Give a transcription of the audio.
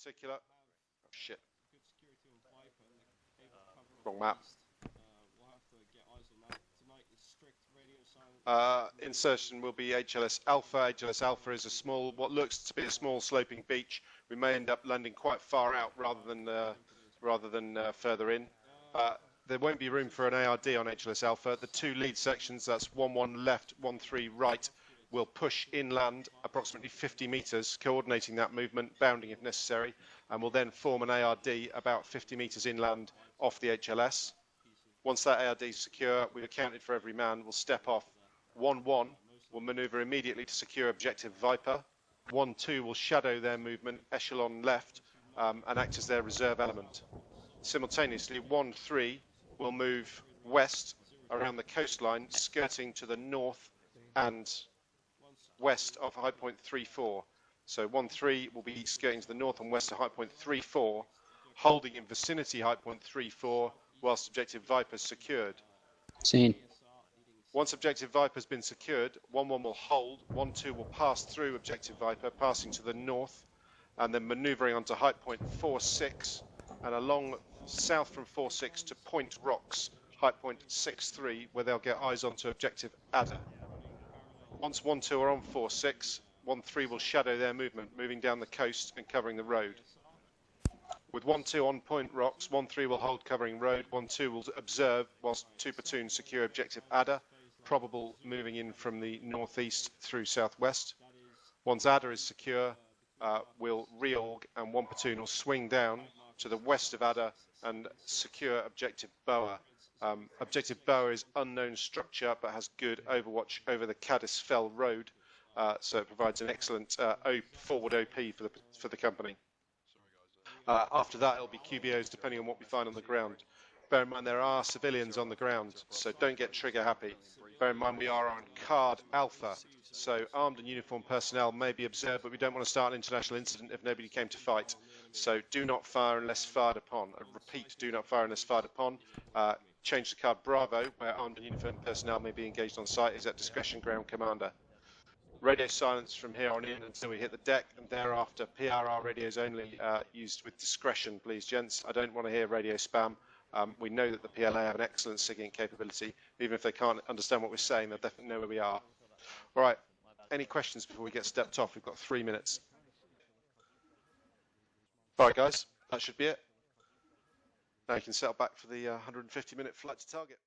particular. Oh, shit. Wrong map. Insertion will be HLS Alpha. HLS Alpha is a small, what looks to be a small sloping beach. We may end up landing quite far out rather than further in. There won't be room for an ARD on HLS Alpha. The two lead sections, that's 1-1 left, 1-3 right, will push inland approximately 50 metres, coordinating that movement, bounding if necessary, and will then form an ARD about 50 metres inland off the HLS. Once that ARD is secure, we've accounted for every man, we'll step off. 1-1 will manoeuvre immediately to secure objective Viper. 1-2 will shadow their movement, echelon left, and act as their reserve element. Simultaneously, 1-3 will move west around the coastline, skirting to the north and west of high point 3-4. So 1-3 will be skirting to the north and west of high point 3-4, holding in vicinity high point 3-4 whilst objective Viper is secured. Seen. Once objective Viper has been secured, 1-1 will hold, 1-2 will pass through objective Viper, passing to the north, and then manoeuvring onto height point 4-6 and along south from 4-6 to Point Rocks, height point 6-3, where they'll get eyes onto objective Adder. Once 1-2 are on 4-6, 1-3 will shadow their movement, moving down the coast and covering the road. With 1-2 on Point Rocks, 1-3 will hold covering road, 1-2 will observe whilst two platoons secure objective Adder, probable moving in from the northeast through southwest. Once Adder is secure, we'll reorg and one platoon will swing down to the west of Adder and secure objective Boa. Objective Boa is unknown structure but has good overwatch over the Cadiz Fell Road, so it provides an excellent forward OP for the company. After that, it'll be QBOs depending on what we find on the ground. Bear in mind there are civilians on the ground, so don't get trigger happy. Bear in mind we are on Card Alpha, so armed and uniformed personnel may be observed, but we don't want to start an international incident if nobody came to fight. So do not fire unless fired upon. I repeat, do not fire unless fired upon. Change to Card Bravo, where armed and uniformed personnel may be engaged on site, is at discretion ground commander. Radio silence from here on in until we hit the deck, and thereafter PRR radios only used with discretion, please, gents. I don't want to hear radio spam. We know that the PLA have an excellent SIGINT capability. Even if they can't understand what we're saying, they'll definitely know where we are. All right, any questions before we get stepped off? We've got 3 minutes. All right, guys, that should be it. Now you can settle back for the 150-minute flight to target.